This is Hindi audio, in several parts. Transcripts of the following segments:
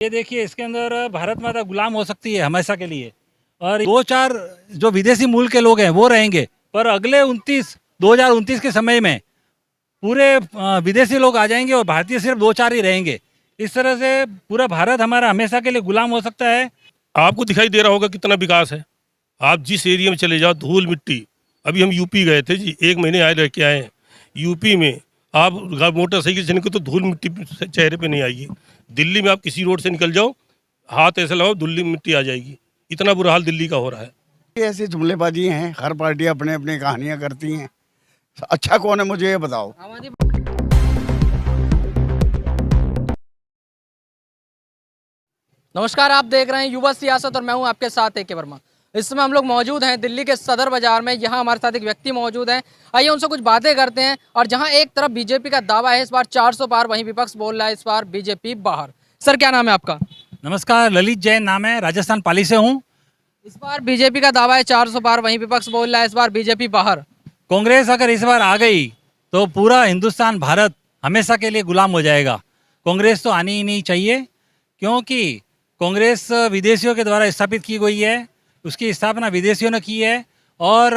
ये देखिए, इसके अंदर भारत माता गुलाम हो सकती है हमेशा के लिए। और दो चार जो विदेशी मूल के लोग हैं वो रहेंगे, पर अगले 2029 के समय में पूरे विदेशी लोग आ जाएंगे और भारतीय सिर्फ दो चार ही रहेंगे। इस तरह से पूरा भारत हमारा हमेशा के लिए गुलाम हो सकता है। आपको दिखाई दे रहा होगा कितना विकास है। आप जिस एरिया में चले जाओ, धूल मिट्टी। अभी हम यूपी गए थे जी, 1 महीने आए रह के आए हैं। यूपी में आप मोटरसाइकिल से निकलो तो धूल मिट्टी चेहरे पे नहीं आएगी। दिल्ली में आप किसी रोड से निकल जाओ, हाथ ऐसे लगाओ, धुल्ली मिट्टी आ जाएगी। इतना बुरा हाल दिल्ली का हो रहा है। ये ऐसी जुमलेबाजी हैं, हर पार्टी अपने अपने कहानियां करती हैं। अच्छा कौन है मुझे ये बताओ। नमस्कार, आप देख रहे हैं युवा सियासत और मैं हूं आपके साथ AK वर्मा। इस समय हम लोग मौजूद हैं दिल्ली के सदर बाजार में। यहाँ हमारे साथ एक व्यक्ति मौजूद हैं, आइए उनसे कुछ बातें करते हैं। और जहाँ एक तरफ बीजेपी का दावा है इस बार 400 पार, वहीं विपक्ष बोल रहा है इस बार बीजेपी बाहर। सर, क्या नाम है आपका? नमस्कार, ललित जैन नाम है, राजस्थान पाली से हूँ। इस बार बीजेपी का दावा है 400 पार, वहीं विपक्ष बोल रहा है इस बार बीजेपी बाहर। कांग्रेस अगर इस बार आ गई तो पूरा हिंदुस्तान भारत हमेशा के लिए गुलाम हो जाएगा। कांग्रेस तो आनी ही नहीं चाहिए, क्योंकि कांग्रेस विदेशियों के द्वारा स्थापित की गई है, उसकी स्थापना विदेशियों ने की है। और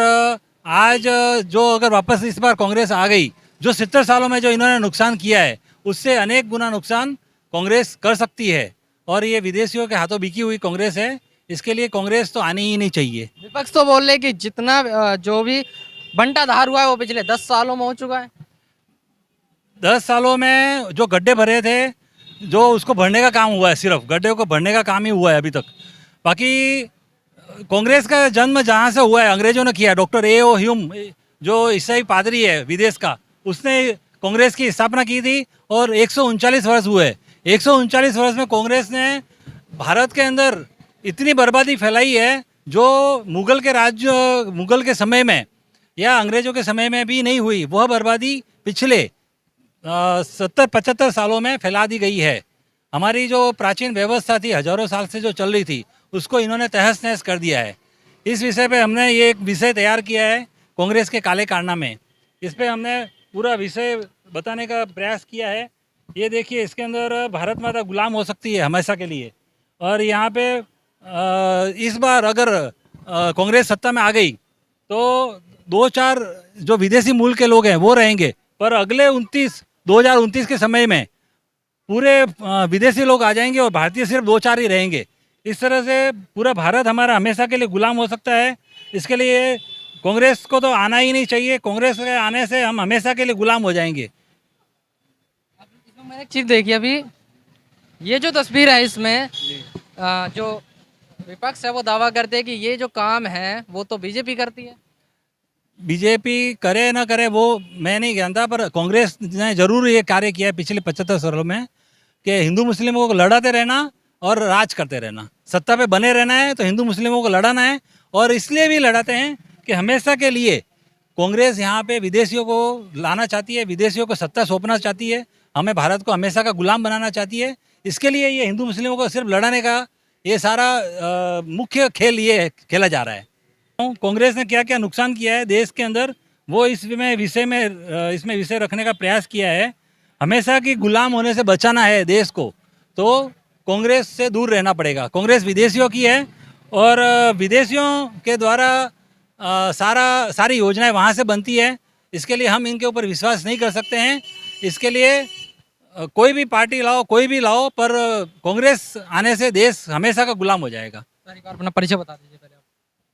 आज जो अगर वापस इस बार कांग्रेस आ गई, जो 70 सालों में जो इन्होंने नुकसान किया है उससे अनेक गुना नुकसान कांग्रेस कर सकती है। और ये विदेशियों के हाथों बिकी हुई कांग्रेस है, इसके लिए कांग्रेस तो आनी ही नहीं चाहिए। विपक्ष तो बोल रहे कि जितना जो भी बंटाधार हुआ है वो पिछले 10 सालों में हो चुका है। 10 सालों में जो गड्ढे भरे थे, जो उसको भरने का काम हुआ है, सिर्फ गड्ढे को भरने का काम ही हुआ है अभी तक। बाकी कांग्रेस का जन्म जहाँ से हुआ है अंग्रेजों ने किया। Doctor A.O. ह्यूम जो ईसाई पादरी है विदेश का, उसने कांग्रेस की स्थापना की थी और 139 वर्ष हुए। 139 वर्ष में कांग्रेस ने भारत के अंदर इतनी बर्बादी फैलाई है जो मुगल के समय में या अंग्रेजों के समय में भी नहीं हुई। वह बर्बादी पिछले 70-75 सालों में फैला दी गई है। हमारी जो प्राचीन व्यवस्था थी, हजारों साल से जो चल रही थी, उसको इन्होंने तहस नहस कर दिया है। इस विषय पे हमने ये एक विषय तैयार किया है, कांग्रेस के काले कारनामे। इस पे हमने पूरा विषय बताने का प्रयास किया है। ये देखिए, इसके अंदर भारत माता गुलाम हो सकती है हमेशा के लिए। और यहाँ पे इस बार अगर कांग्रेस सत्ता में आ गई तो दो चार जो विदेशी मूल के लोग हैं वो रहेंगे, पर अगले 2029 के समय में पूरे विदेशी लोग आ जाएंगे और भारतीय सिर्फ दो चार ही रहेंगे। इस तरह से पूरा भारत हमारा हमेशा के लिए गुलाम हो सकता है। इसके लिए कांग्रेस को तो आना ही नहीं चाहिए। कांग्रेस के आने से हम हमेशा के लिए गुलाम हो जाएंगे। मैंने एक चीज़ देखी अभी, ये जो तस्वीर है इसमें जो विपक्ष है वो दावा करते हैं कि ये जो काम है वो तो बीजेपी करती है। बीजेपी करे ना करे वो मैं नहीं जानता, पर कांग्रेस ने जरूर ये कार्य किया है पिछले 75 सालों में कि हिंदू मुस्लिमों को लड़ाते रहना और राज करते रहना। सत्ता पे बने रहना है तो हिंदू मुस्लिमों को लड़ाना है। और इसलिए भी लड़ाते हैं कि हमेशा के लिए कांग्रेस यहाँ पे विदेशियों को लाना चाहती है, विदेशियों को सत्ता सौंपना चाहती है, हमें भारत को हमेशा का गुलाम बनाना चाहती है। इसके लिए ये हिंदू मुस्लिमों को सिर्फ लड़ाने का ये सारा मुख्य खेल ये खेला जा रहा है। कांग्रेस ने क्या क्या नुकसान किया है देश के अंदर, वो इसमें विषय रखने का प्रयास किया है। हमेशा की गुलाम होने से बचाना है देश को, तो कांग्रेस से दूर रहना पड़ेगा। कांग्रेस विदेशियों की है और विदेशियों के द्वारा सारी योजनाएं वहाँ से बनती है। इसके लिए हम इनके ऊपर विश्वास नहीं कर सकते हैं। इसके लिए कोई भी पार्टी लाओ, कोई भी लाओ, पर कांग्रेस आने से देश हमेशा का गुलाम हो जाएगा। सर, एक बार अपना परिचय बता दीजिए पहले आप।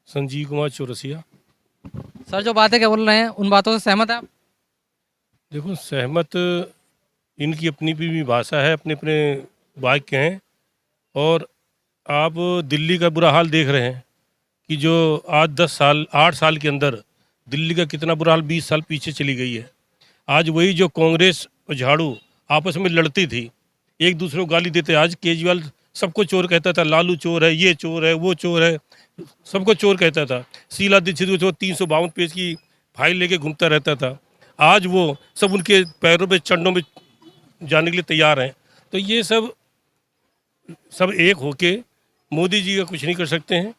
संजीव कुमार चौरसिया। सर, जो बातें क्या बोल रहे हैं उन बातों से सहमत है आप? देखो, सहमत इनकी अपनी भी भाषा है, अपने अपने वाक्य हैं। और आप दिल्ली का बुरा हाल देख रहे हैं कि जो आज 8 साल के अंदर दिल्ली का कितना बुरा हाल 20 साल पीछे चली गई है। आज वही जो कांग्रेस और झाड़ू आपस में लड़ती थी, एक दूसरे को गाली देते। आज केजरीवाल सबको चोर कहता था, लालू चोर है, ये चोर है, वो चोर है, सबको चोर कहता था। शीला दीक्षित को 352 पेज की फाइल लेके घूमता रहता था। आज वो सब उनके पैरों पे चरणों में जाने के लिए तैयार हैं। तो ये सब एक होके मोदी जी का कुछ नहीं कर सकते हैं,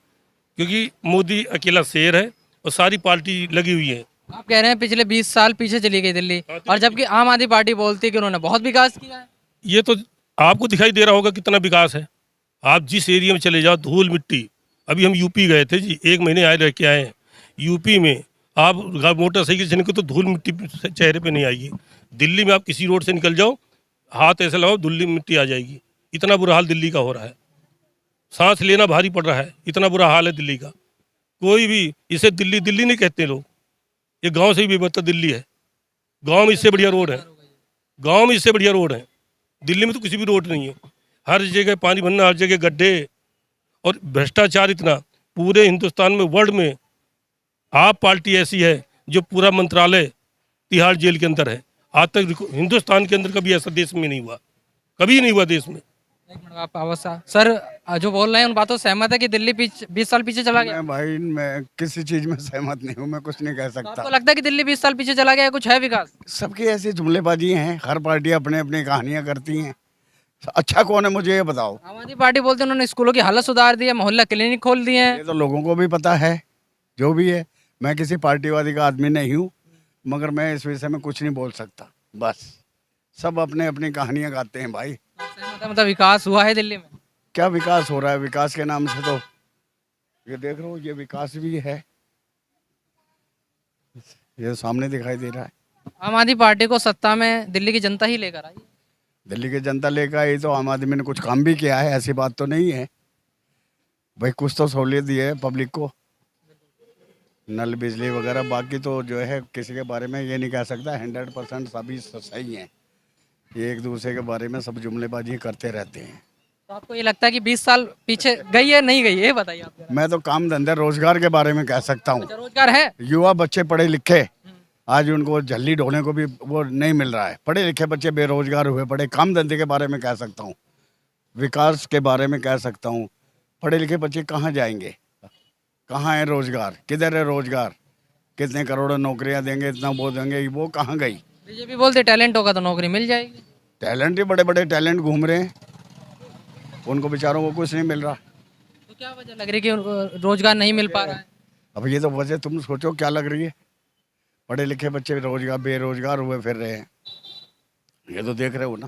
क्योंकि मोदी अकेला शेर है और सारी पार्टी लगी हुई है। आप कह रहे हैं पिछले 20 साल पीछे चली गई दिल्ली, और जबकि आम आदमी पार्टी बोलती है कि उन्होंने बहुत विकास किया है। ये तो आपको दिखाई दे रहा होगा कितना विकास है। आप जिस एरिया में चले जाओ धूल मिट्टी, अभी हम यूपी गए थे जी, 1 महीने आए रह के आए हैं। यूपी में आप मोटरसाइकिल से निकल तो धूल मिट्टी चेहरे पे नहीं आएगी। दिल्ली में आप किसी रोड से निकल जाओ, हाथ ऐसे लगाओ धुल्ली मिट्टी आ जाएगी। इतना बुरा हाल दिल्ली का हो रहा है, सांस लेना भारी पड़ रहा है, इतना बुरा हाल है दिल्ली का। कोई भी इसे दिल्ली दिल्ली नहीं कहते लोग, ये गांव से भी बेहतर दिल्ली है। गांव में इससे बढ़िया रोड है, गांव में इससे बढ़िया रोड है। दिल्ली में तो किसी भी रोड नहीं है, हर जगह पानी भरना, हर जगह गड्ढे और भ्रष्टाचार इतना। पूरे हिंदुस्तान में, वर्ल्ड में आप पार्टी ऐसी है जो पूरा मंत्रालय तिहाड़ जेल के अंदर है। आज तक हिंदुस्तान के अंदर कभी ऐसा देश में नहीं हुआ, कभी नहीं हुआ देश में। एक मिनट आप अवस्था सर जो बोल रहे हैं उन बातों से सहमत है कि दिल्ली 20 साल पीछे चला गया? मैं भाई मैं किसी चीज में सहमत नहीं हूँ, मैं कुछ नहीं कह तो आपको सकता। लगता है कि दिल्ली 20 साल पीछे चला गया, कुछ है विकास? सबकी ऐसी जुमलेबाजी हैं, हर पार्टी अपने अपनी कहानियां करती हैं। अच्छा कौन है मुझे ये बताओ। आम आदमी पार्टी बोलते हैं उन्होंने स्कूलों की हालत सुधार दी है, मोहल्ला क्लिनिक खोल दिए हैं। ये तो लोगों को भी पता है, जो भी है। मैं किसी पार्टीवादी का आदमी नहीं हूँ, मगर मैं इस विषय में कुछ नहीं बोल सकता। बस सब अपने अपनी कहानियां गाते हैं भाई। सहमत है, मतलब विकास हुआ है दिल्ली में? क्या विकास हो रहा है? विकास के नाम से तो ये देख रहे हो, ये विकास भी है, ये सामने दिखाई दे रहा है। आम आदमी पार्टी को सत्ता में दिल्ली की जनता ही लेकर आई। दिल्ली की जनता लेकर आई तो आम आदमी ने कुछ काम भी किया है, ऐसी बात तो नहीं है भाई। कुछ तो सहूलियत दी है पब्लिक को, नल बिजली वगैरह। बाकी तो जो है किसी के बारे में ये नहीं कह सकता 100% सभी सही हैं। ये एक दूसरे के बारे में सब जुमलेबाजी करते रहते हैं। तो आपको ये लगता है कि 20 साल पीछे गई है, नहीं गई है, ये बताइए आप जरा। मैं तो काम धंधे रोजगार के बारे में कह सकता हूँ। अच्छा, रोजगार है? युवा बच्चे पढ़े लिखे, आज उनको झल्ली ढोने को भी वो नहीं मिल रहा है। पढ़े लिखे बच्चे बेरोजगार हुए पड़े। काम धंधे के बारे में कह सकता हूँ, विकास के बारे में कह सकता हूँ। पढ़े लिखे बच्चे कहाँ जाएंगे, कहाँ है रोजगार, किधर है रोजगार? कितने करोड़ों नौकरियां देंगे, इतना वो देंगे, वो कहाँ गई? बीजेपी बोलते टैलेंट होगा तो नौकरी मिल जाएगी। टैलेंट ही बड़े बड़े टैलेंट घूम रहे हैं, उनको बेचारों को कुछ नहीं मिल रहा। तो क्या वजह लग रही है कि उनको रोजगार नहीं मिल पा रहा है? अब ये तो वजह तुम सोचो क्या लग रही है। पढ़े लिखे बच्चे रोजगार बेरोजगार हुए फिर रहे हैं, ये तो देख रहे हो ना।